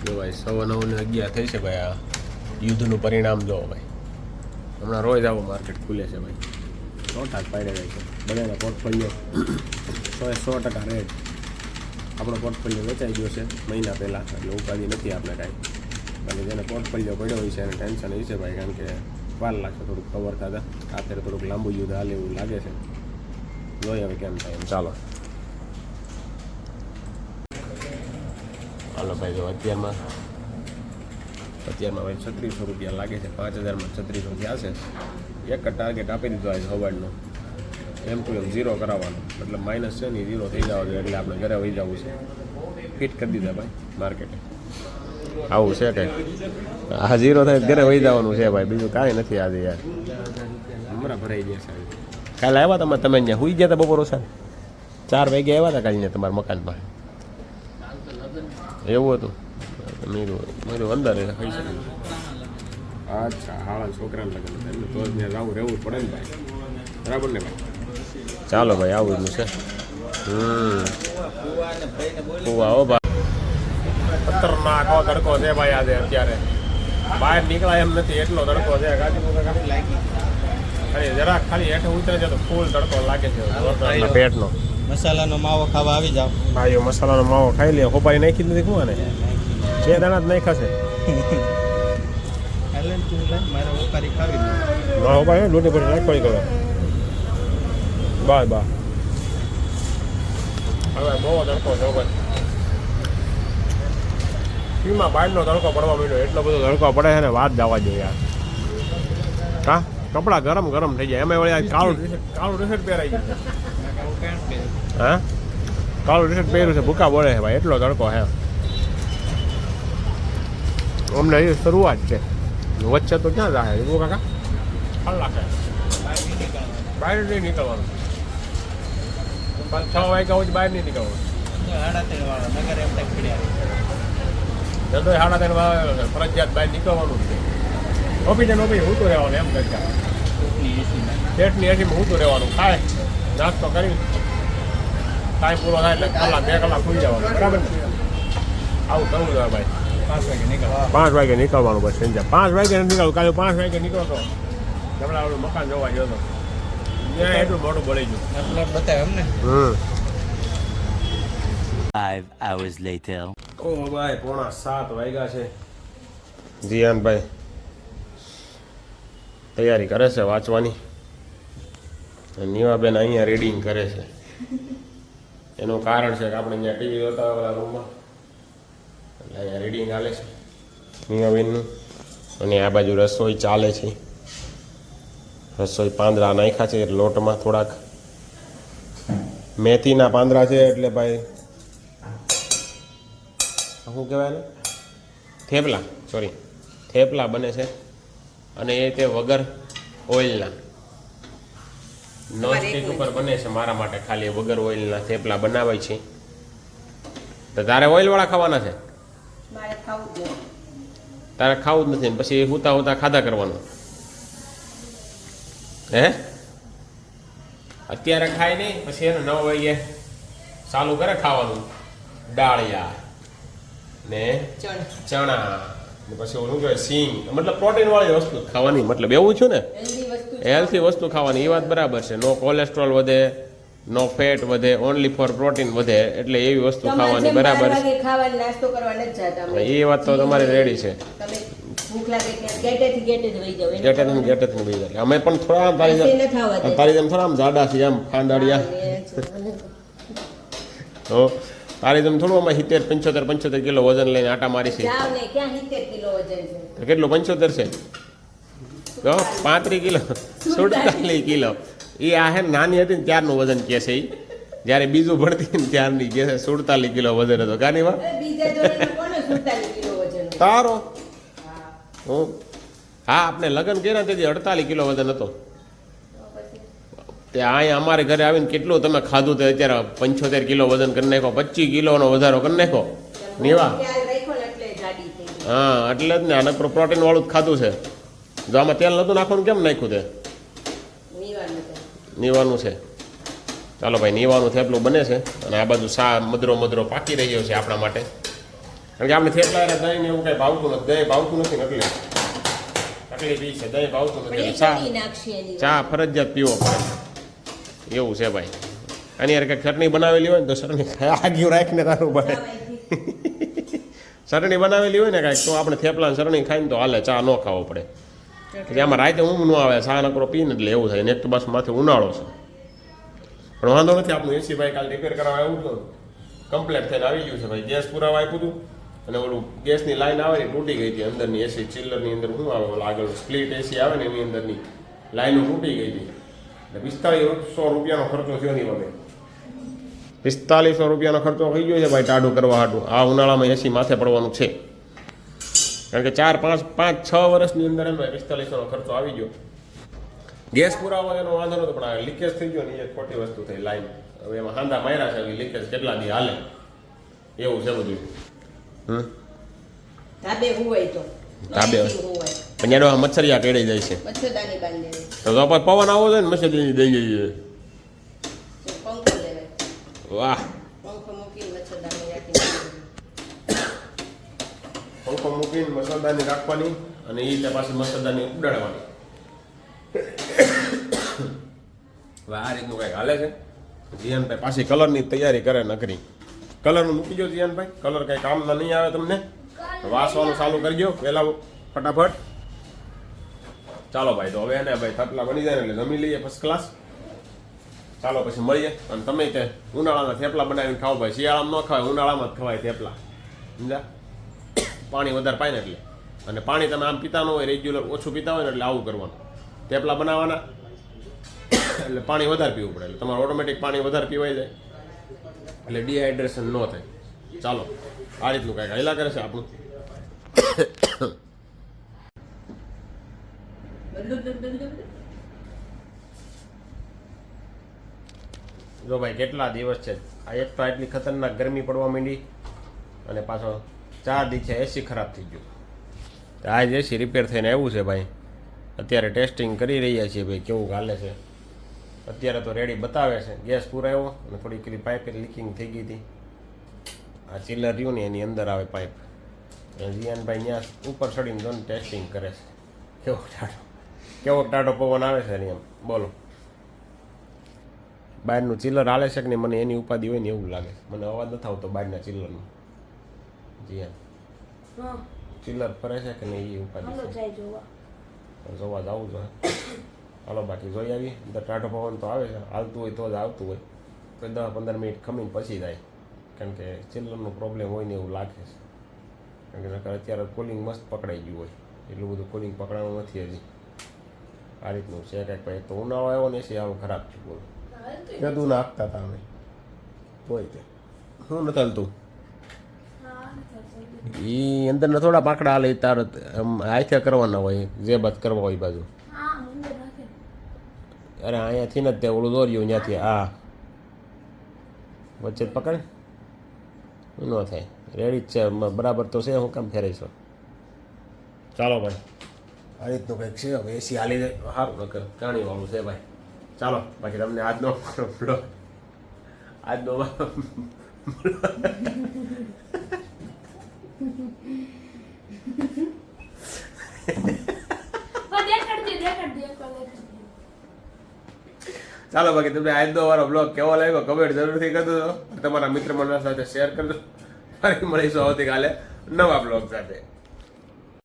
જો ભાઈ 9:11 થઈ છે ભાઈ. આ યુદ્ધનું પરિણામ જો ભાઈ. હમણાં રોજ આવું માર્કેટ ખુલે છે ભાઈ. 100% પાડે જાય છે બધાના પોર્ટફોલિયો 100% રેટ. આપણો પોર્ટફોલિયો વેચાઈ ગયો છે મહિના પહેલાં, એટલે ઉપાધિ નથી આપણે કાંઈ. બાકી જેને પોર્ટફોલિયો પડ્યો હોય છે એને ટેન્શન હોય છે ભાઈ, કારણ કે વાર લાગશે થોડુંક કવર થતા. અત્યારે થોડુંક લાંબુ યુદ્ધ હાલે એવું લાગે છે. જોઈએ હવે કેમ થાય એમ. ચાલો ભાઈ. જો અત્યારમાં ભાઈ 3600 રૂપિયા લાગે છે. 5000માં 3600 થયા છે. એક જ ટાર્ગેટ આપી દીધો આજે સવારનો. એમ ટુ એમ 0 કરાવવાનો, મતલબ માઇનસ છે ને 0 થઈ જવા જોઈએ, એટલે આપણે ઘરે વહી જવું છે. ફિટ કરી દીધા ભાઈ માર્કેટે. આવું છે કંઈ. આ 0 થાય ઘરે વહી જવાનું છે ભાઈ, બીજું કાંઈ નથી આજે યાર. હમણાં ભરાઈ ગયા સાહેબ. કાલે આવ્યા તમે અહીંયા સુઈ ગયા હતા બપોર ઓછા 4 વાગે આવ્યા હતા કાલે તમારા મકાનમાં. એવું હતું? મેરું અંદર ખાઈ શકે. અચ્છા, હાળા છોકરાને લગ્ન એમને તો ત્યાં રહેવું પડે ને ભાઈ, બરાબર ને ભાઈ? ચાલો ભાઈ, આવું એટલું છે. હો ભાઈ, ખતરનાક તડકો છે ભાઈ આજે. અત્યારે બહાર નીકળાય એમ નથી, એટલો તડકો છે. ખાલી જરાક ખાલી હેઠે ઉતરે છે તો ફૂલ તડકો લાગે છે પેટનો. મસાલાનો માવો ખાવા આવી જાવ ભાઈઓ. મસાલાનો માવો ખાઈ લે. હોપારી નાખી નથી કોને? 2 દાણા જ નાખ્યા છે. હોપારી લોટી પડી નાખવાની કરો. બાય બા. હવે બહુ તડકો છે ભાઈ. સીમાં બહારનો તડકો પડવા માંડ્યો. એટલો બધો તડકો પડે છે ને વાત જવા જોઈએ યાર. હા, કપડાં ગરમ ગરમ થઈ જાય. એમાં વળી કાળું ટી-શર્ટ પહેરાઈ ગયું. હા, કાળું ટી-શર્ટ પહેર્યું છે. ભૂકા બોલે છે ભાઈ, એટલો તડકો છે. અમને એ શરૂઆત છે, વચ્ચે તો ક્યાં જાય એવું કાકા? કલાક બહાર નહીં નીકળવાનું. 5-6 વાગ્યા હોય બહાર નહીં નીકળવાનું. 3:30 વાગે ફરજિયાત બહાર નીકળવાનું છે. ઓફિસે ઊંતું રહેવાનું એમ કરતા. પેટની એસીમાં ઊંતું રહેવાનું. ખાય નાસ્તો કરી ટાઈમ પૂરો થાય એટલે કલાક 2 કલાક ખુલી જવાનું. બરાબર ને? આવું કરવું જોઈએ ભાઈ. 5 વાગે નીકળવાનું બસ. સંજય 5 વાગે નથી નીકળવું. કાલે 5 વાગે નીકળો તો હમણાં આપણું મકાન જોવા ગયો હતો. ત્યાં એટલું મોટું બળી ગયું. બતાવે એમને. 5 hours later. ઓહ ભાઈ, 6:45 વાગ્યા છે. જીયાનભાઈ તૈયારી કરે છે વાંચવાની. નીવાબેન અહીંયા રીડિંગ કરે છે. એનું કારણ છે કે આપણે અહીંયા ટીવી જોતા હોય બધા રૂમમાં, એટલે અહીંયા રીડિંગ ચાલે છે નીવાબેનનું. અને આ બાજુ રસોઈ ચાલે છે. રસોઈ પાંદડા નાખ્યા છે લોટમાં, થોડાક મેથીના પાંદડા છે. એટલે ભાઈ શું કહેવાય ને, થેપલા, સોરી થેપલા બને છે. અને એ તે વગર ઓઇલના, નોનસ્ટિક ઉપર બને છે. મારા માટે ખાલી વગર ઓઇલના થેપલા બનાવાય છે. તો તારે ઓઇલવાળા ખાવાના છે? તારે ખાવું જ નથી ને પછી હુતા હુતા ખાધા કરવાનું હે? અત્યારે ખાય નહીં, પછી એને 9 વાગે ચાલુ કરે ખાવાનું. ડાળિયા ને ચણા ને પછી ઓલું કહેવાય સિંગ, મતલબ પ્રોટીન વાળી વસ્તુ ખાવાની. મતલબ એવું છું ને, હેલ્થી વસ્તુ ખાવાની. એ વાત બરાબર છે. નો કોલેસ્ટ્રોલ વધે, નો ફેટ વધે, ઓનલી ફોર પ્રોટીન વધે. એટલે એવી વસ્તુ ખાવાની. બરાબર છે. એ વાત તો તમારી રેડી છે. ગેટેથી વહી જાય. અમે પણ થોડા તારી જેમ થોડા આમ જાડા છીએ, આમ ખાંડાડિયા. તો તારી જેમ થોડું અમે 70-75 કિલો વજન લઈને આટા મારી છે. કેટલું 75 છે? તો 35 કિલો, 47 કિલો. એ આ હે નાની હતી ને ત્યારનું વજન કહે છે. જ્યારે બીજું ભણતી ને ત્યારની કહે છે 47 કિલો વજન હતો. કાનીમાં તારો હા, આપણે લગ્ન કર્યા તેથી 48 કિલો વજન હતો. તે અહીંયા અમારે ઘરે આવીને કેટલું તમે ખાધું? તે અત્યારે 75 કિલો વજન કરી નાખો, 25 કિલોનો વધારો કરી નાખો. નીવા હા, એટલે જ ને. આને પ્રોટીન વાળું જ ખાધું છે. જો આમાં તેલ નતું નાખવાનું કેમ નાખ્યું? તે નીવાનું છે. ચાલો ભાઈ, નીવાનું થેપલું બને છે. અને આ બાજુ મદરો પાકી રહ્યો છે આપણા માટે. કારણ કે આપણે થેપલા દહીં ને એવું કઈ ભાવતું નથી, દહીં ભાવતું નથી ને એટલે તકલીફ એ છે, દહીં ભાવતું પણ નથી એ ચા ચટણી નાખશે એની ચા ફરજિયાત પીવો પડે એવું છે ભાઈ. આની યાર કંઈક ચટણી બનાવેલી હોય ને તો ચટણી આગી રાખીને તારું પડે. ચટણી બનાવેલી હોય ને કાંઈક તો આપણે થેપલા ચટણી ખાઈને તો હાલે, ચા ન ખાવો પડે. પછી આમાં રાતે ઊંઘ ન આવે, ચા નકરો પીને એટલે એવું થાય ને. એક તો બસ માથે ઉનાળો છે પણ વાંધો નથી. આપણું એસી ભાઈ કાલે રિપેર કરાવવા આવ્યું હતું, કમ્પ્લેટ થઈને આવી ગયું છે ભાઈ. ગેસ પુરાવા આપ્યું હતું અને ઓલું ગેસની લાઈન આવે ને તૂટી ગઈ હતી અંદરની એસી ચિલ્લરની અંદર. શું આવે ઓલા આગળ સ્પ્લિટ એસી આવે ને એની અંદરની લાઈનો તૂટી ગઈ હતી એટલે 4500 રૂપિયાનો ખર્ચો થયો નહીં હવે. 4500 રૂપિયાનો ખર્ચો થઈ ગયો છે ભાઈ ટાઢું કરવા હાટું. આ ઉનાળામાં એસી માથે પડવાનું છે કારણ કે 4, 5, 6 વર્ષની અંદર એનો 4500નો ખર્ચો આવી ગયો. ગેસ પુરાવો એનો વાંધો નતો પણ આ લીકેજ થઈ ગયો ને એ ખોટી વસ્તુ થઈ લાઈન. હવે એમાં હાંધા માર્યા છે, લીકેજ કેટલા દી હાલે એવું છે બધું. ધાબે હુવાય તો ધાબે હુવાય પણ એનો આ મચ્છરિયા કેળી જાય છે મચ્છરદાની બાંધી લેવી, તો પવન આવો છે ને મચ્છરિયાની દઈ જઈએ. પંખો લેવાય, વાહ, પંખો મૂકીને મચ્છરદાની રાખી પંખો મૂકીને મચ્છરદાની રાખવાની અને એ ત્યાં પાછી મચ્છરદાની ઉડાડવાની. હવે આ રીતનું કંઈક હાલે છે. જીયાનભાઈ પાછી કલરની તૈયારી કરે નકરી. કલરનું મૂકી દો જીયાનભાઈ, કલર કંઈ કામના નહીં આવે તમને. વાસવાનું ચાલુ કરી દો પહેલાં ફટાફટ. ચાલો ભાઈ તો હવે એને ભાઈ થપલા બની જાય ને એટલે જમી લઈએ ફર્સ્ટ ક્લાસ. ચાલો પછી મળીએ. અને તમે તે ઉનાળાના થેપલા બનાવીને ખાઓ ભાઈ. શિયાળામાં ન ખવાય, ઉનાળામાં જ ખવાય થેપલા, સમજ્યા? પાણી વધારે પાય ને એટલે. અને પાણી તમે આમ પીતા ન હોય, રેગ્યુલર ઓછું પીતા હોય ને એટલે આવું કરવાનું. થેપલા બનાવવાના એટલે પાણી વધારે પીવું પડે એટલે તમારે ઓટોમેટિક પાણી વધારે પીવાઈ જાય એટલે ડિહાઇડ્રેશન ન થાય. ચાલો આ રીતનું કાંઈક હાલ્યા કરે છે આપણું. જો ભાઈ કેટલા દિવસ છે આ, એક તો આટલી ખતરનાક ગરમી પડવા માંડી અને પાછો 4 દી છે એસી ખરાબ થઈ ગયું. તો આજ એસી રિપેર થઈને આવ્યું છે ભાઈ. અત્યારે ટેસ્ટિંગ કરી રહ્યા છીએ ભાઈ કેવું ચાલે છે. અત્યારે તો રેડી બતાવે છે. ગેસ પુરાયો અને થોડી પેલી પાઇપ લીકિંગ થઈ ગઈ હતી. આ ચિલ્લર રહ્યું ને એની અંદર આવે પાઇપ. જીયાનભાઈ ત્યાં ઉપર ચડીને જોઈને ટેસ્ટિંગ કરે છે કેવો ટાઢો પવન આવે છે ને એમ. બોલો બહારનું ચિલ્લર હાલે છે કે નહીં, મને એની ઉપાધિ હોય ને એવું લાગે. મને અવાજ નથી આવતો બહારના ચિલ્લરનો. જીયાન ચિલ્લર ફરે છે કે નહીં એ ઉપાધિ છે. જોવા જવું જોઈએ. હાલો બાકી જોઈ આવી. અંદર ટાઢો પવન તો આવે છે, હાલતું હોય તો જ આવતું હોય. તો 10-15 મિનિટ ખમીને પછી જાય કારણ કે ચિલ્લરનો પ્રોબ્લેમ હોય ને એવું લાગે છે. કારણ કે અત્યારે કુલિંગ મસ્ત પકડાઈ ગયું હોય, એટલું બધું કુલિંગ પકડાણું નથી હજી. આ રીતનું છે કાંઈક ભાઈ. તો ઉનાળો આવ્યો ને છે આવું ખરાબ છે. બોલો બધું નાખતા હતા અમે હોય તે શું નથી હાલતું. એ અંદરના થોડા પાકડા હાલે તાર હાથે કરવાના હોય, જે બાદ કરવા હોય બાજુ. અરે અહીંયાથી ને તે ઓલું દોર્યું ત્યાંથી આ વચ્ચે પકડ ન થાય. રેડી જ છે બરાબર તો છે. હું કામ ફેરાઈશો. ચાલો ભાઈ આ રીતનું કંઈક છે. હવે એસી હાલી જાય સારું નકર કાણીવાળું છે ભાઈ. ચાલો બાકી તમને આજનો ચાલો બાકી તમને આજનો વાળો બ્લોગ કેવો લાગ્યો કમેન્ટ જરૂરથી કરજો. તમારા મિત્ર મંડળ સાથે શેર કરજો. ફરી મળીશું આવતીકાલે નવા બ્લોગ સાથે.